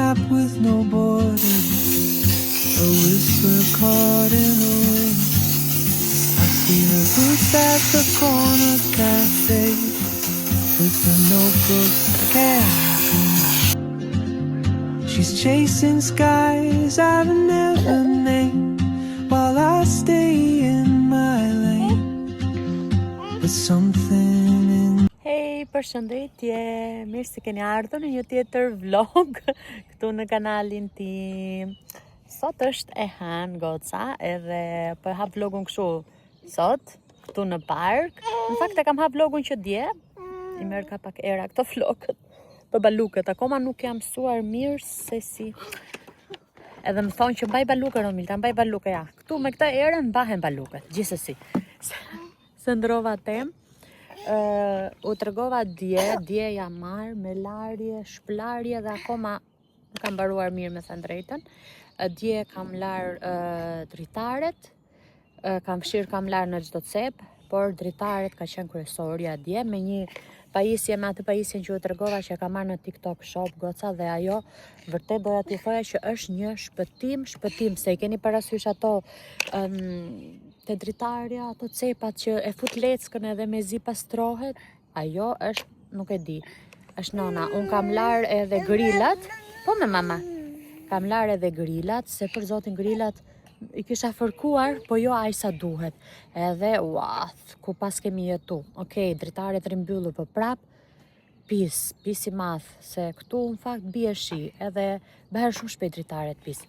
map with no borders, a whisper caught in the wind. I see her boots at the corner cafe with her notebook carrying. She's chasing skies I've never named while I stay in my lane. But something in Përshëndetje, mirë se keni ardhur në një tjetër vlog këtu në kanalin tim. Sot është e hënë goca, edhe po e hap vlogun kështu sot, këtu në park. Në fakt e kam hap vlogun që dje, i merr ka pak era këto vlogët për balukët. Akoma nuk jam mësuar mirë se si. Edhe më thonë që mbaj balukë, Romilta, mbaj balukë ja. Këtu me këtë erë mbahen balukët, gjithsesi. Se ndrova tem. U tregova dje jam marrë me larje, shplarje dhe akoma nuk kam mbaruar mirë me thënë drejtën. Dje kam larë dritaret, kam fshirë kam larë në çdo cep, por dritaret ka qenë kryesorja dje me një pajisje, me atë pajisjen që u tregova që e kam marrë në TikTok Shop goca, dhe ajo vërtet doja t'i thoja që është një shpëtim, se i keni parasysh ato te dritarja, ato cepat që e fut leckën edhe me zi pastrohet, ajo është, nuk e di, është nona. Unë kam larë edhe grillat, po me mama, kam larë edhe grillat, se për zotin grillat i kisha fërkuar, po jo aq sa duhet. Edhe, ku pas kemi jetu. Okej, dritaret rimbyllu, për prap, pis i madh, se këtu në fakt bie shi, edhe bëhen shumë shpejt dritaret pis.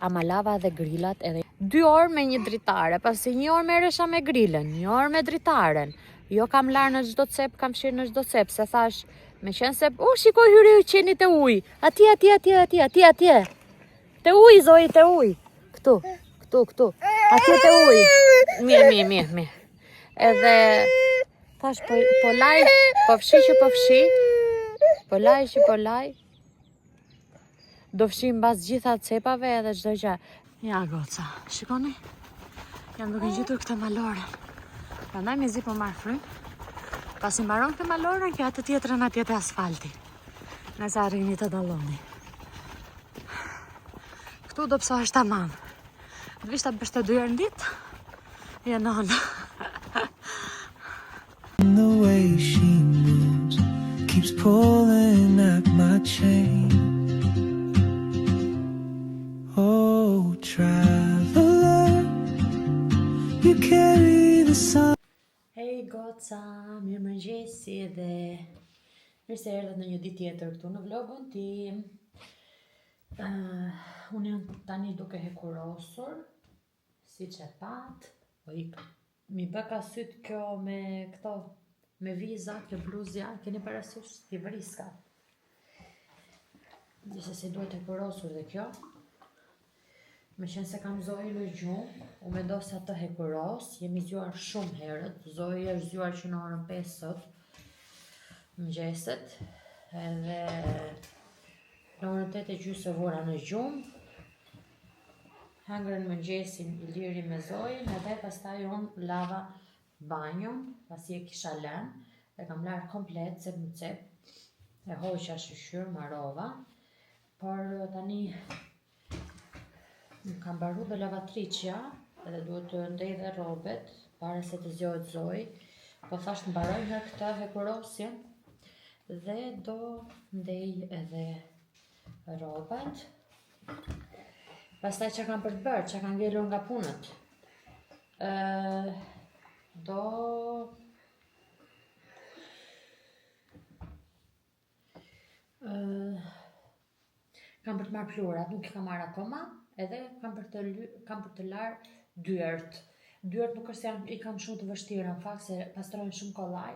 Ama lava dhe grillat edhe 2 orë me një dritare, pasi 1 orë merresha me grilën, 1 orë me dritaren. Jo kam larë në çdo cep, kam shirë në çdo cep, se thash, me qenë se, shikoj hyri qeni te uj, atje. Te uj, Zoi, te uj. Këtu, atje te uj. Mirë. Edhe, thash, po laj, po fshi. Po laj. Do fshim bas gjitha cepave edhe çdo gjë. Ja goca, shikoni? Jam duke gjetur këtë maloren. Prandaj me zi po marr frym. Pasi mbaron këtë maloren, kjo atë tjetrën atje te asfalti. Nëse arrini të dalloni. Këtu do psohesh tamam. Do vish ta bësh të 2 herë në ditë? Ja nona. the way she moves keeps pulling at my chain. Oh, traveler, you carry the sun. Hey goca, mirëmëngjesi dhe mirë se erdhët në një ditë tjetër këtu në vlogun tim. Unë jam tani duke hekurosur, siç e pat, mi bë ka syt kjo me këto, me viza, kjo bluzja, keni parasysh, ti vriska. Gjithsesi duhet hekurosur dhe kjo. Me qenë se kam Zoi në gjumë, u mendo se atë hekuros, jemi zgjuar shumë herët, Zoi është zgjuar që në orën 5 sot, mëngjeset, edhe në orën 8:30 vura në gjumë, hëngrën mëngjesin i liri me Zoin, edhe pastaj unë lava banjon, pasi e kisha lënë, e kam larë komplet, cep në cep, e hoqa shqyr, marova, por tani më kam mbaru dhe lavatriqja, edhe duhet të ndej dhe robet, para se të zgjohet Zoi, po thash të mbaroj herë këtë hekurosjen, dhe do ndej edhe robat. Pastaj që kam për të bërë, që kam ngelur nga punët. Kam për të marrë pluhurat, nuk i kam marrë akoma, edhe kam për të larë dyert. Dyert nuk është se i kam shumë të vështirë, në fakt se pastrojnë shumë kollaj,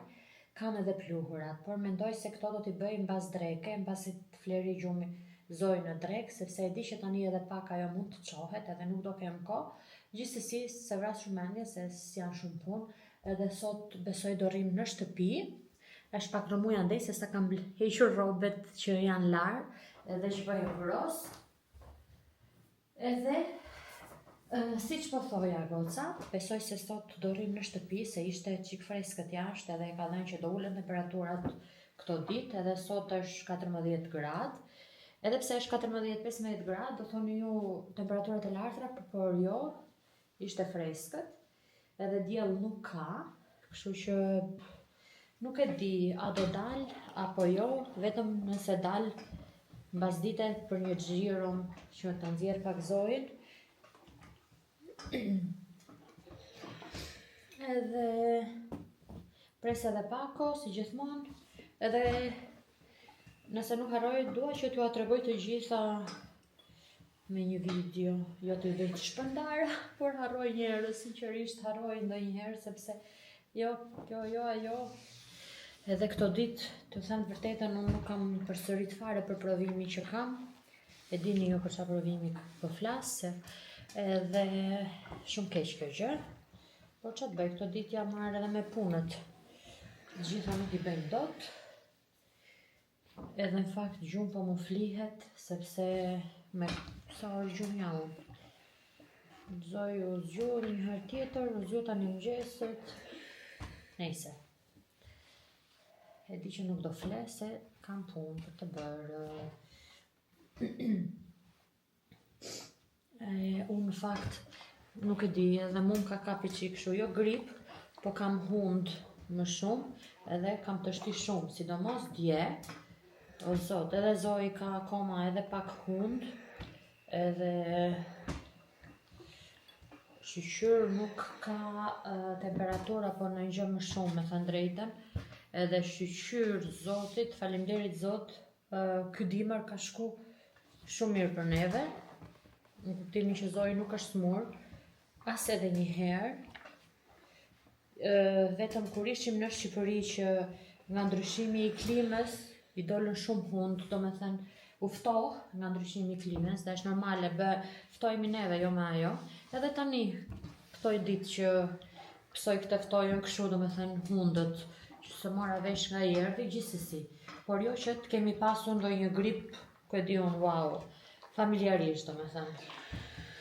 kam edhe pluhurat, por mendoj se këto do t'i bëj mbas dreke, mbasi të fleri gjumi Zoi në drek, sepse e di që tani edhe pak ajo mund të çohet, edhe nuk do kem kohë. Gjithsesi, se vras shumë mendje se s'janë shumë punë, edhe sot besoj do rrim në shtëpi. Është pak rëmuja ndej se sa kam hequr robet që janë larë, edhe që bëj vros. Edhe siç po thoja goca, besoj se sot do rrim në shtëpi, se ishte çik freskët jashtë, edhe e ka dhënë që do ulen temperaturat këto ditë, edhe sot është 14 gradë. Edhe pse është 14-15 gradë, do thoni ju temperaturat e larta, por jo, ishte freskët, edhe diell nuk ka, kështu që nuk e di a do dal apo jo, vetëm nëse dal mbas dite për një xhiro që të nxjerr pak zojën. Edhe pres edhe pako, si gjithmonë, edhe nëse nuk harroj, dua që t'ju tregoj të gjitha me një video, jo të bëj të shpërndara, por harroj njerëz, sinqerisht harroj ndonjëherë, sepse jo, ajo. Edhe këto ditë, të them të vërtetën, unë nuk kam përsërit fare për provimin që kam. E dini jo për çfarë provimi po flas, edhe shumë keq kjo gjë. Por ç'a të bëj, këto ditë jam marrë edhe me punët. Të gjitha nuk i bëjnë dot. Edhe në fakt gjumë po më flihet, sepse me sa orë gjumë jam unë. Zoj u zgju një herë tjetër, u zgju tani mëngjesit. Nejse. E di që nuk do fles, se kam punë për të bërë. Unë në fakt nuk e di, edhe mu ka kapi qik kështu, jo grip, po kam hund më shumë, edhe kam të shti shumë, sidomos dje, o zot, edhe Zoi ka akoma edhe pak hund, edhe shqyr nuk ka temperatura, po në gjë më shumë, me thënë drejtën, edhe shqyr Zotit, faleminderit Zot, ky dimër ka shku shumë mirë për neve, në kuptimin që Zoi nuk është smur, as edhe një herë, vetëm kur ishim në Shqipëri që nga ndryshimi i klimës i dolën shumë hund, do me thënë u ftoh nga ndryshimi i klimës, dhe është normale, ftojmë neve, jo me ajo, edhe tani këtoj ditë që pësoj këtë ftojën kështu, do me thënë hundët, që se mora vesh nga i erdhi, gjithsesi, por jo që të kemi pasur ndonjë grip, ku e di unë, wow, familjarisht, do me thënë.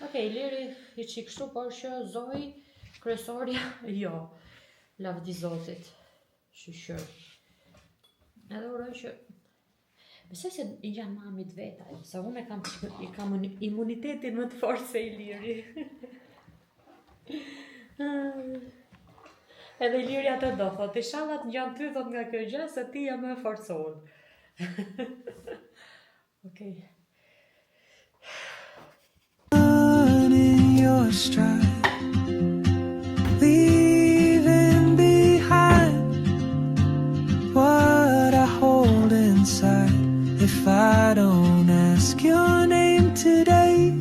Okej, Liri i qik kështu, por që Zoi, kryesorja, jo, lavdi Zotit, shqyr. Edhe uroj që, besoj se i janë mamit vetaj, sa unë i kam imunitetin më të fortë se i Liri. Edhe i Liri atë do, thot, inshallah të ngjan ty, thot, nga kjo gjë, se ti jam më e fortë se unë. Okej. Your stride, leaving behind what I hold inside. If I don't ask your name today,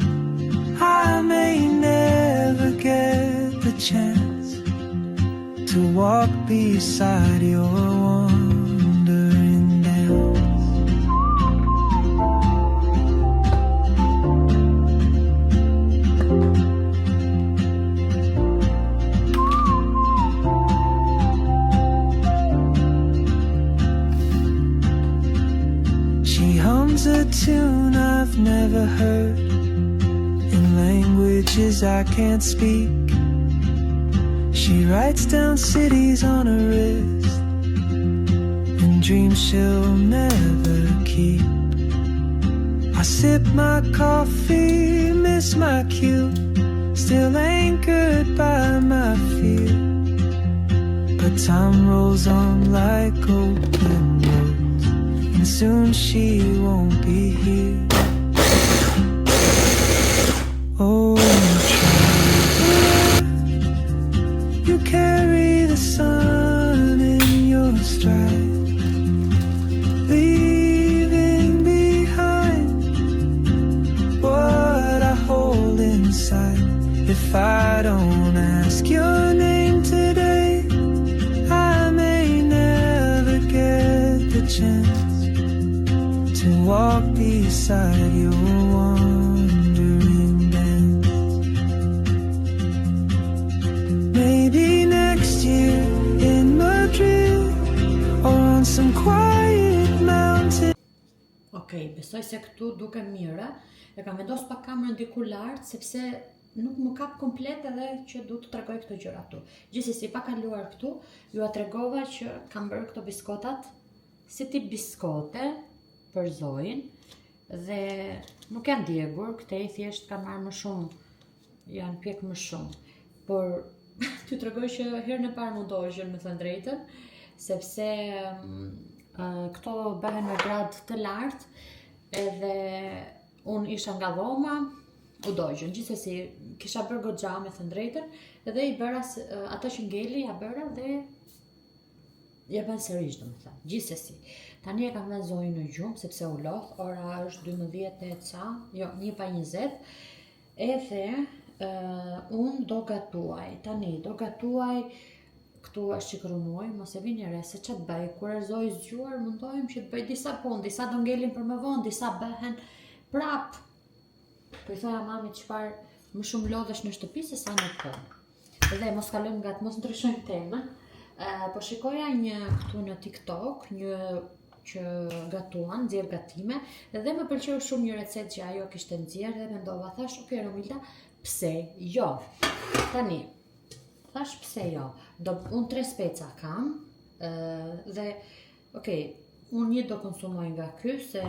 I may never get the chance to walk beside your wandering dance. A tune I've never heard in languages I can't speak. She writes down cities on her wrist and dreams she'll never keep. I sip my coffee, miss my cue, still anchored by my fear. But time rolls on like open roads, and soon she won't be here. Oh, you carry the sun in your stride, leaving behind what I hold inside. If I don't ask your name today, I may never get the chance to walk beside your wandering dance. Maybe next year in Madrid or on some quiet mountain. Okej, besoj se këtu duke mire, e kam vendos pak kamerën diku lart, sepse nuk më kap komplet edhe që du të tregoj këto gjëra këtu. Gjithsesi, pa kaluar këtu, ju a tregova që kam bërë këto biskotat si tip biskote për Zoin, dhe nuk janë djegur, këtej thjesht kanë marrë më shumë, janë pjek më shumë. Por t'ju tregoj që herën e parë mundoheshin me thënë drejtën, sepse këto bëhen me grad të lartë, edhe unë isha nga dhoma, u dojgjën. Gjithsesi, kisha bërë goxha me thënë drejtën, edhe i bëra ata që ngeli, ja bëra dhe ja bën sërish, domethënë. Gjithsesi, tani e kam vënë zonjën në gjumë, sepse u lodh, ora është 12 e ca, jo, 1:20, edhe unë do gatuaj. Tani, do gatuaj, këtu është që kërumuaj, mos e vini re, se që të bëj, kur e zoj zgjuar, mundohem që të bëj disa punë, disa do ngelin për më vonë, disa bëhen prap. Po i thoja mamit çfarë më shumë lodhesh në shtëpi se sa në punë. Edhe mos kalojmë nga mos ndryshojmë temën. Po shikoja një këtu në TikTok, një që gatuan, nxjerr gatime, dhe më pëlqeu shumë një recetë që ajo kishte nxjerr dhe mendova, thash, ok, Romilda, pse jo? Tani, thash pse jo? Unë 3 speca kam, dhe, ok, unë një do konsumoj nga ky, se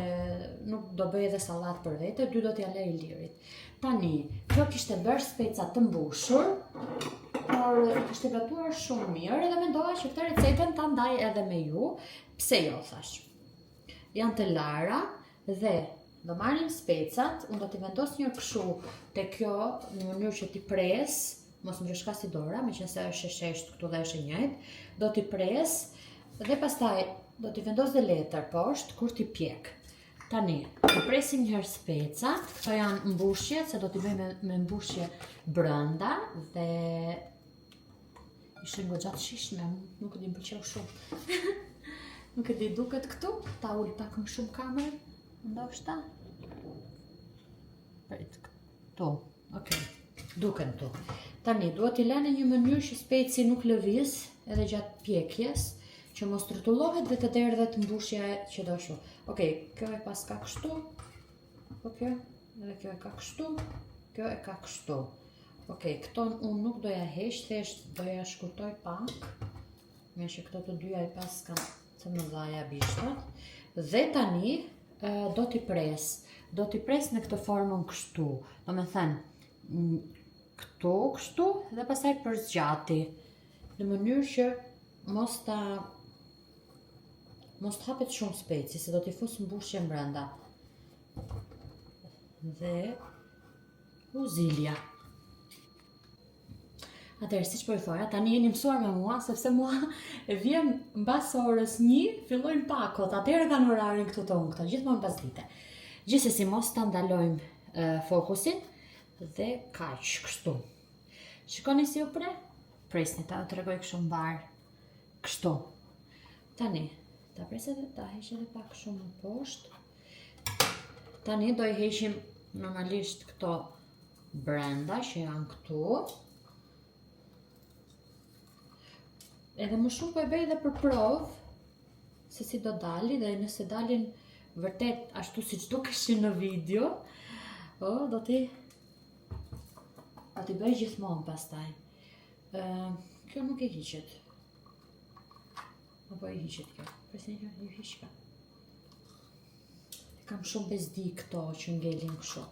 nuk do bëj edhe sallat për vete, 2 do t'ja lej Ilirit. Tani, kjo kishte bërë speca të mbushur, por kishte gatuar shumë mirë, edhe mendova që këtë recetën ta ndaj edhe me ju, pse jo, thash. Janë të lara dhe do marrim specat, unë do t'i vendos një kështu te kjo në mënyrë që t'i pres, mos më rreshkasi dora, meqense është e sheshtë këtu dhe është e njëjtë, do t'i pres dhe pastaj do t'i vendos dhe letër poshtë kur t'i pjek. Tani, t'i presim njëherë specat, këto janë mbushje, se do t'i bëjmë me mbushje brenda dhe ishin goxha të shishme, nuk e di m'pëlqeu shumë. Nuk e di, duket këtu, ta ul pak më shumë kamerën, ndoshta. Prit, këtu, okej, duken këtu. Tani, duhet t'i lënë në një mënyrë që speci nuk lëviz edhe gjatë pjekjes, që mos rrotullohet dhe të derdhet mbushja që do shu. Okej, kjo e pas ka kështu, po kjo, edhe kjo e ka kështu, kjo e ka kështu. Okej, këto unë nuk doja heq, thjesht doja shkurtoj pak, me që këto të dyja i pas kanë të mëdhaja bishtat. Dhe tani do t'i pres. Do t'i pres në këtë formën kështu. Do me thënë, këtu, kështu, dhe pastaj përzgjati. Në mënyrë që mos t'hapet shumë speci, se do t'i fus mbushje brenda. Dhe uzilja. Atëherë, siç po i thoja, tani jeni mësuar me mua, sepse mua e vjen mbas orës 1, fillojnë pakot, atëherë kanë orarin këtu tonë këta, gjithmonë pas dite. Gjithsesi, mos ta ndalojmë fokusin dhe kaq kështu. Shikoni si u pre? Presni, ta u tregoj kështu mbar. Kështu. Tani, ta pres edhe ta heq edhe pak shumë më poshtë. Tani do i heqim normalisht këto brenda që janë këtu. Edhe më shumë po e bëj edhe për provë, se si do dali, dhe nëse dalin vërtet ashtu siç dukeshin në video, do t'i bëj gjithmonë pastaj. Kjo nuk e hiqet. Apo e hiqet kjo? Presni kjo, ju hiqka. Kam shumë bezdi këto që ngelin kështu.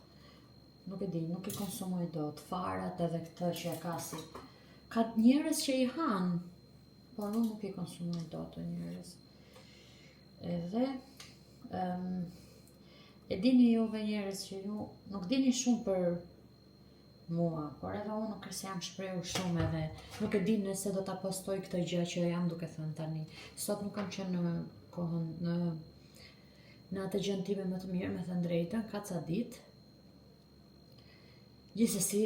Nuk e di, nuk i konsumoj dot, farat edhe këtë që e kasi. Ka njerëz që i hanë, por unë nuk i konsumoj dot të njerëz. Edhe, e dini juve njerëz që ju nuk dini shumë për mua, por edhe unë nuk jam shprehur shumë edhe nuk e di nëse do ta postoj këtë gjë që jam duke thënë tani. Sot nuk kam qenë në kohën në atë gjën time më të mirë, me thënë drejtën, ka ca ditë. Gjithsesi,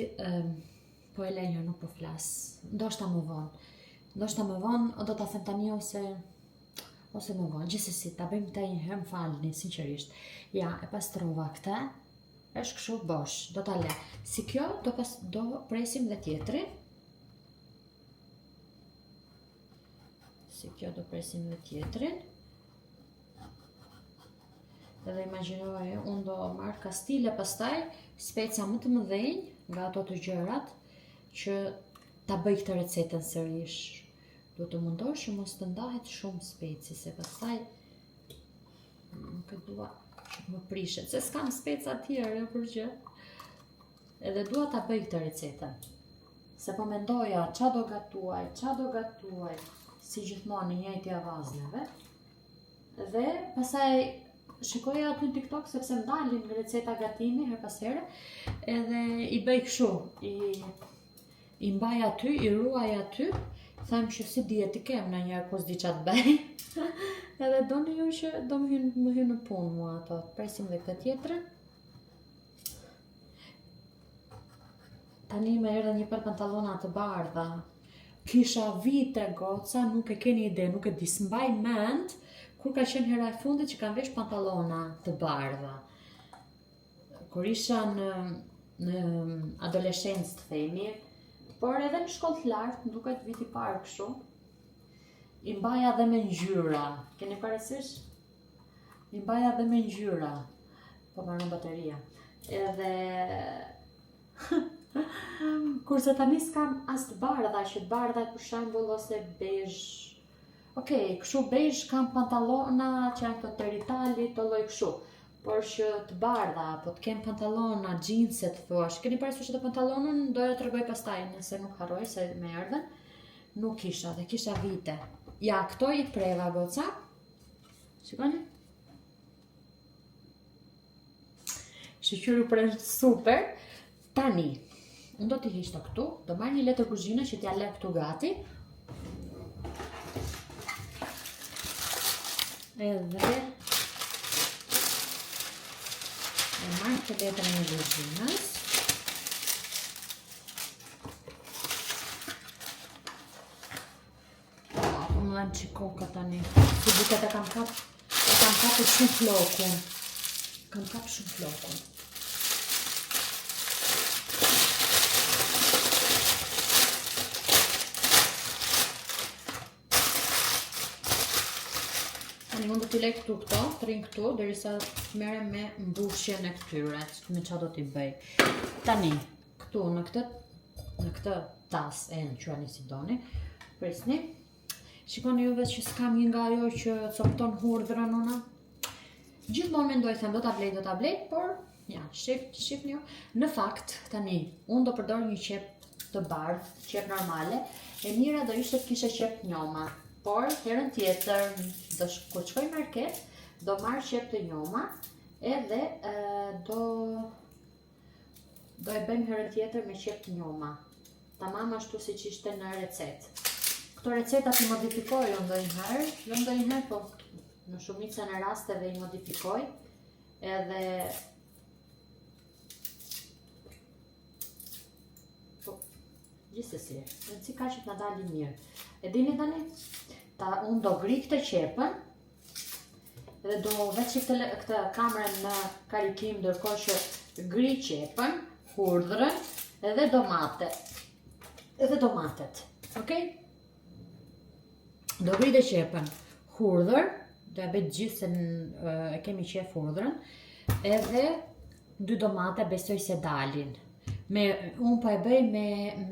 po e lej një, nuk po flas. Ndoshta më vonë. Ndoshta më vonë, o do ta them tani ose më vonë. Gjithsesi, ta bëjmë këtë një herë, më falni, sinqerisht. Ja, e pastrova këtë, është kështu bosh, do ta le. Si kjo, do presim dhe tjetrin. Si kjo do presim dhe tjetrin. Edhe imagjinoj, unë do marr kastile pastaj, speca më të mëdhenj nga ato të gjërat, që ta bëj këtë recetën sërish. Duhet të mundosh që mos të ndahet shumë speci, se pastaj nuk e dua që më prishet, se s'kam speca tjerë, për gjë. Edhe dua ta bëj këtë recetën. Se po mendoja, qa do gatuaj, si gjithmonë në njëjtë avazneve. Dhe pasaj shikoja aty në TikTok sepse m'dalin receta gatimi her pas here, edhe i bëj kështu, i mbaj aty, i ruaj aty, them që si dihet i kem në njerë kur s'di qa të bëj. Edhe doni ju që do më hynë në punë mua ato. Presim dhe këtë tjetrën. Tani me erdhe një për pantallona të bardha. Kisha vite goca, nuk e keni ide, nuk e di, s'mbaj mend kur ka qenë hera e fundit që kam vesh pantallona të bardha. Kur isha në adoleshencë të themi, por edhe në shkollë të lartë, duket viti parë kështu, i mbaja dhe me ngjyra. Keni parasysh? I mbaja dhe me ngjyra. Po marrën bateria. Edhe kurse tani s'kam as të bardha, që të bardha për shembull ose bezh. Okej, kështu bezh kam pantallona që janë këto teritali, të lloj kështu. Por që të bardha, apo të kem pantallona, xhinse të thuash. Keni parasysh të pantallonën doja t'rregoj pastaj, nëse nuk harroj se më erdhën. Nuk kisha, dhe kisha vite. Ja, këto i preva goca. Shikoni? Sheqyri prejnë super. Tani, unë do t'i hishto këtu, do marrë një letër kuzhine që t'ja le këtu gati. Edhe e marrë këtë letër një kuzhinës. Më dhenë që koka tani, si duket e kam kapur shumë flokun. Kam kapur shumë flokun. Tani mund të t'i lej këtu këto, të rinë këtu, derisa të merrem me mbushjen e këtyre, me qa do t'i bëj. Tani, këtu në këtë tas, në quani si doni, prisni. Shikoni juve që s'kam një nga ajo që copton hurdhrën una. Gjithmonë mendoj them do ta blej, por ja, shifni ju. Në fakt, tani, unë do përdor një qep të bardhë, qep normale, e mira do ishte të kishe qep njoma. Por, herën tjetër, kur shkoj në market, do marrë qep të njoma, edhe do e bëjmë herën tjetër me qep të njoma. Tamam ashtu si që ishte në recetë. Këto recetat i modifikoj jo ndonjëherë, po në shumicën e rasteve i modifikoj, edhe gjithsesi, rëndësi ka që t'na dalin mirë. E dini tani? Unë do gri këtë qepën, dhe do veç këtë kamerën në karikim, ndërkohë që gri qepën, hurdhrën, edhe domatet. Okej? Do gri dhe qepën, hurdhër, do e bëjt gjithë se e kemi qef hurdhrën, edhe 2 domate besoj se dalin. Unë pa e bëj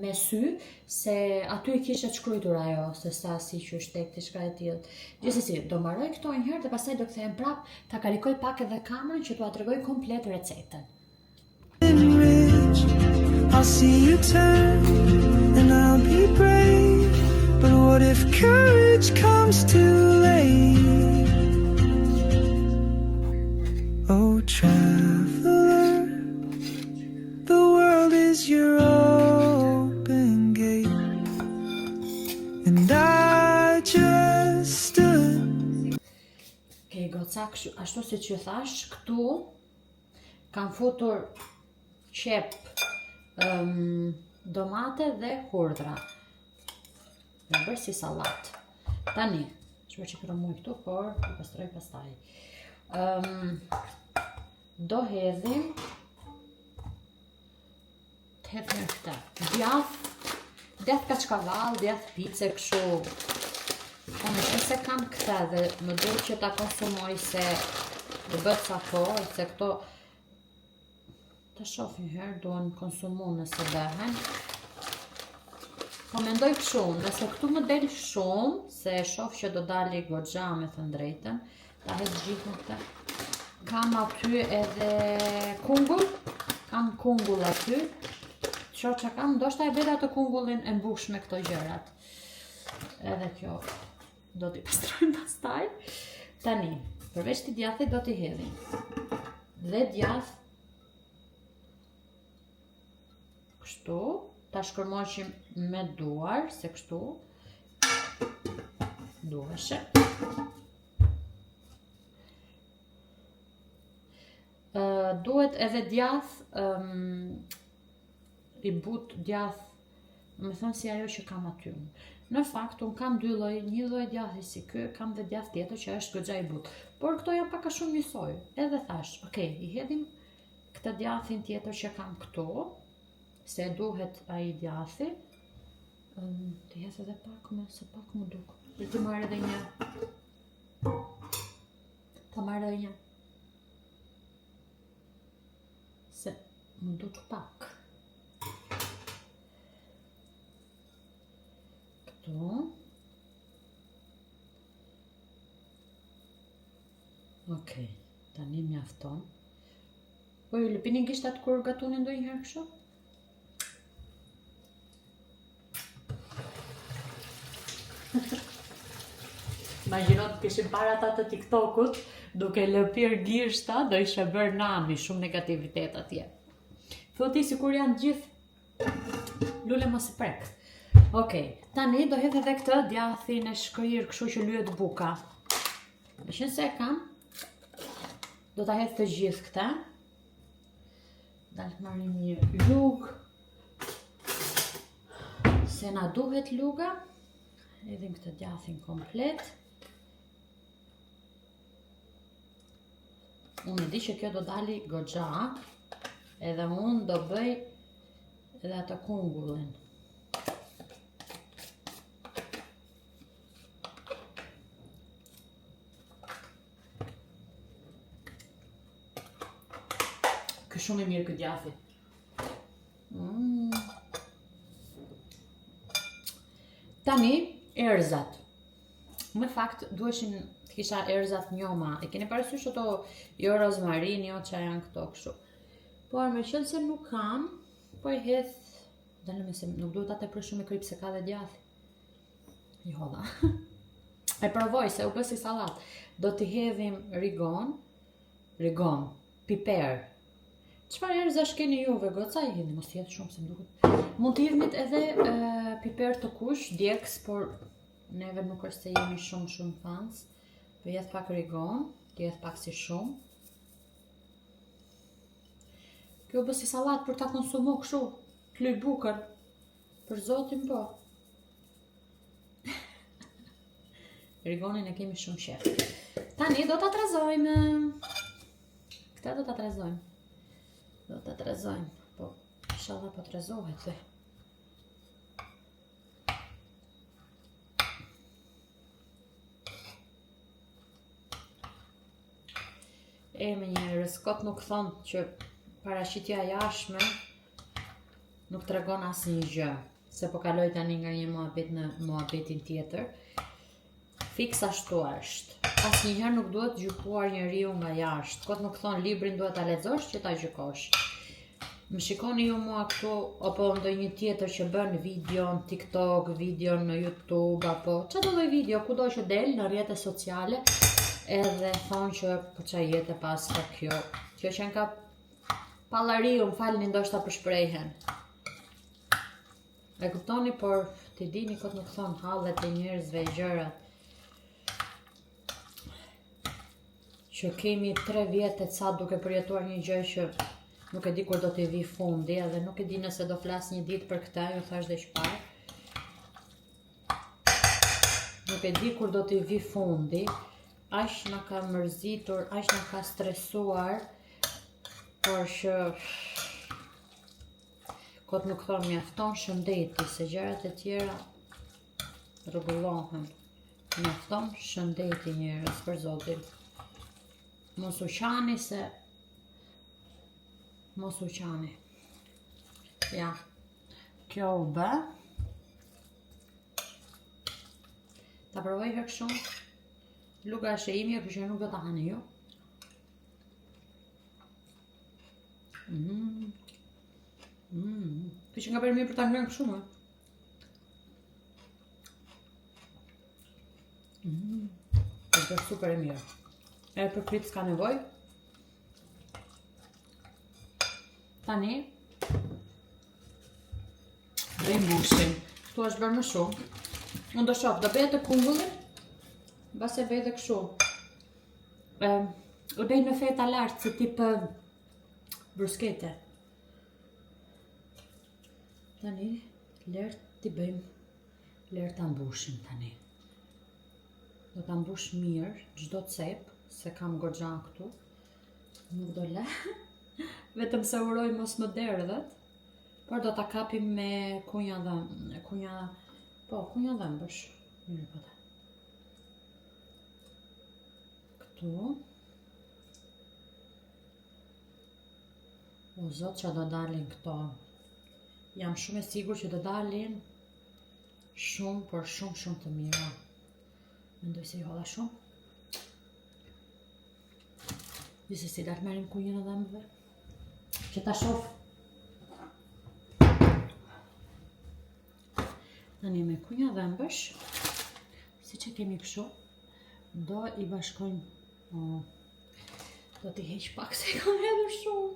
me sy, se aty i kisha të shkruajtur ajo, se sa si që shtek të shka e tillë. Gjithsesi, do marroj këto njëherë dhe pastaj do kthehem prap, ta karikoj pak edhe kamerën që t'ua tregoj komplet recetën. I'll see you turn and I'll be brave, but what if courage comes too late? Oh, traveler, the world is your open gate, and I just stood. Okej, goca, ashtu si që thash, këtu kam futur qep, domate dhe hurdhra. Dhe bërë si salat. Tani, shpër që kërë muj këtu, por i pastroj pastaj. Do hedhim këta. Djath kaçkavall, djath pice kështu. Po më shumë se kam këta dhe më duhet që ta konsumoj se dhe bët sa kohë, se këto të shoh një herë, duen konsumu nëse bëhen. Po mendoj kështu, nëse këtu më del shumë, se shoh që do dali goxha me thënë drejtën, ta hedh gjithë në këtë. Kam aty edhe kungull, kam kungull aty. Që kam, ndoshta e beta të kungullin e mbush me këto gjërat. Edhe kjo do t'i pastrojmë pastaj. Tani, përveç t'i djathit do t'i hedhim dhe djath kështu, ta shkërmoqim me duar, se kështu duheshe. Duhet edhe djath i but djath, me thënë si ajo që kam aty. Në fakt, unë kam dy lloj, një lloj djathi si ky, kam dhe djath tjetër që është goxha i but. Por këto janë pak a shumë njësoj. Edhe thash, okay, i hedhim këtë djathin tjetër që kam këtu, se duhet ai djathi. Të jes edhe pak se pak më duk. Dhe të marrë edhe një. Ta marrë edhe një. Se më duk pak. Okej, tani mjafton. Po ju lëpini gishtat kur gatunin ndonjëherë kështu? Imagjino të kishim para ata të TikTokut, duke lëpir gishta, do ishe bërë nami, shumë negativitet atje. Thoti sikur janë gjithë lule mos i prek. Okej, tani do hedh edhe këtë djathin e shkrir, kështu që lyhet buka. Me qenë se e kam, do ta hedh të gjithë këta. Dalë të marrim një lugë, se na duhet luga. Hedhim këtë djathin komplet. Unë e di që kjo do dali goxha, edhe unë do bëj edhe atë kungullin. Kë shumë i mirë këtë djathi. Tani, erzat. Me fakt, duheshin të kisha erzat njoma. E keni parasysh ato jo rozmarin, jo që janë këto kështu. Por me qenë se nuk kam, po i hedh, dalë me se nuk duhet atë për shumë i kryp se ka dhe djathi. Jo dha. E provoj se u bë si sallat. Do t'i hedhim rigon, piper. Çfarë erëzash keni juve, goca i hedhni, mos jetë shumë se më duket. Mund t'i hedhnit edhe piper të kush, djeks, por neve nuk është se jemi shumë fans. Po jedh pak rigon, jedh pak si shumë. Kjo bë si sallat për ta konsumu kështu, t'luj bukër. Për zotin po. Rigonin e kemi shumë shef. Tani do ta trazojmë. Këta do ta trazojmë. Po, inshallah po trazohet dhe. Me njerëz, kot nuk thonë që parashitja jashme nuk tregon asnjë gjë, se po kaloj tani nga një muhabet në muhabetin tjetër. Fiks ashtu është. Asnjëherë nuk duhet gjykuar njeriu nga jashtë. Kot nuk thonë librin duhet ta lexosh që ta gjykosh. Më shikoni ju mua këtu, apo ndonjë tjetër që bën video në TikTok, video në YouTube, apo çdo lloj video, kudo që del në rrjetet sociale, edhe thonë që po çaj jetë pas ka kjo. Kjo që ka pallariu, më falni ndoshta për shprehjen. E kuptoni, por ti dini kot nuk thonë hallet e njerëzve e gjërat. Që kemi 3 vjetë e ca duke përjetuar një gjë që nuk e di kur do t'i vi fundi, edhe nuk e di nëse do flas një ditë për këta, ju thash dhe shpar. Nuk e di kur do t'i vi fundi, aq na ka mërzitur, aq na ka stresuar, por që kot nuk thonë mjafton shëndeti, se gjërat e tjera rregullohen. Mjafton shëndeti njerëz, për zotin. Mos u qani se... Mos u qani. Ja. Kjo u bë. Ta provoj herë shumë. Luga është e imja, kështu që nuk do ta hani ju. Kështë nga bërë mirë për ta ngrënë shumë. Është super e mirë. E për krip s'ka nevoj. Tani dhe i mbushin. Këtu është bërë më shumë. Unë do shoh, do bëhet të kungullin, base bëj dhe kështu. U bëj në feta lartë, si tip bruskete. Tani, lert t'i bëjmë, lert t'a mbushim tani. Do t'a mbush mirë, çdo cep, se kam goxha këtu. Nuk do le, vetëm se uroj mos më derdhet. Por do t'a kapim me kunja dhëmbësh. Mirë po ta. Këtu. O zot që do dalin këto. Jam shumë e sigur që do dalin shumë, por shumë të mira. Mendoj se i holla shumë. Dise si darë marim kunjën e dhëmbëve. Që ta shof. Tani me kunja dhëmbësh, si që kemi kështu, do i bashkojmë, do t'i heq pak se kam hedhur shumë.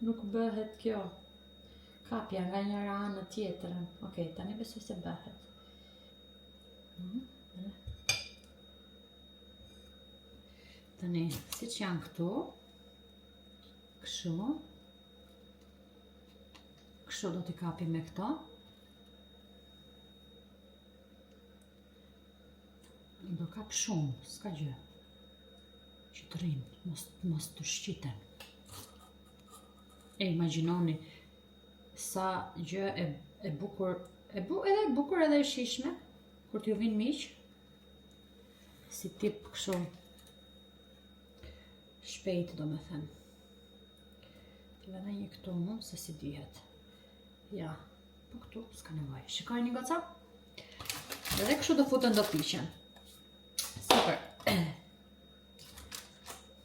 Nuk bëhet kjo. Kapja nga njëra anë tjetërën. Okej, tani besoj se bëhet. Tani, si që janë këtu, kështu do t'i kapim me këto. Do kap shumë, s'ka gjë. Që të rinë, mos të shqiten. E imagjinoni sa gjë e bukur, edhe e shishme, kur t'ju vinë miq, si tip kështu shpejt, do me them. T've dhe një këtu mund, se si dihet. Ja, po këtu s'ka nevoj. Shikoj një goca? Dhe kështu do futen do pishen. Super.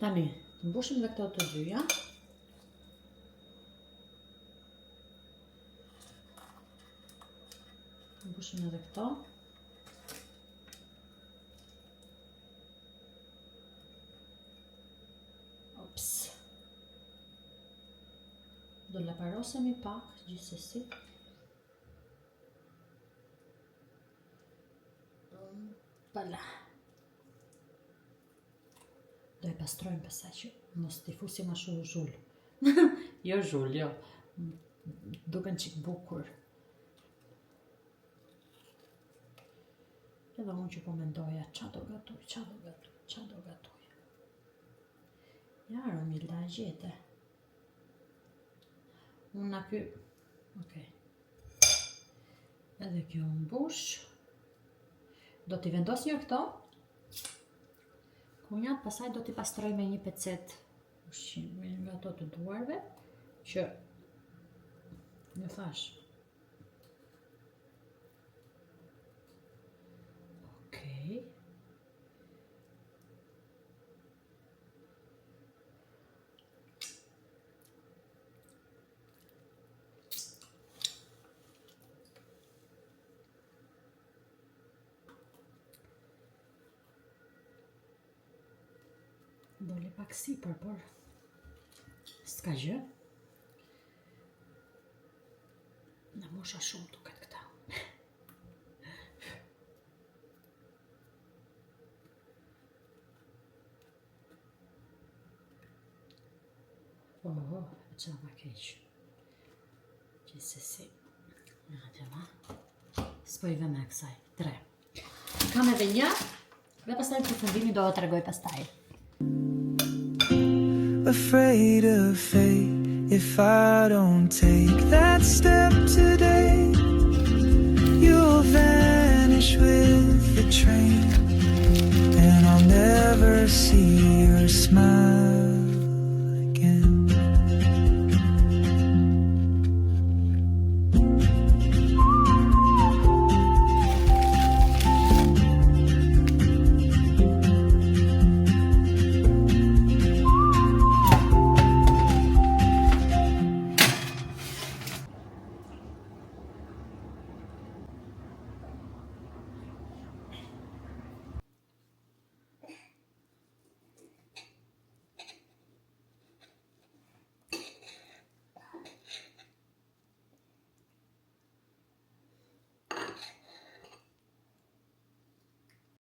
Tani, të mbushim dhe këto të dyja. Mbushim edhe këto. Ops. Do laparosemi pak, gjithsesi. Pala. Do e pastrojmë pasaj që mos t'i fusim a shumë zhull. Jo zhull, jo. Duken qik bukur. Edhe unë që po mendoja, qa do gatuj. Ja, Romilda, e gjete. Unë na ky... Okej. Edhe kjo mbush. Do t'i vendos një këto. Kunjat, pasaj do t'i pastroj me një pecet ushqim, nga ato të duarve, që në thash. Okej. Dole pak sipër, por s'ka gjë. Në mosha shumë duket këta. Oh, e qa ma keq. Gjithsesi. Atema. Spojve me kësaj. 3. Kam edhe një, dhe pastaj në fundimi do të tregoj pastaj. Afraid of fate if I don't take that step today.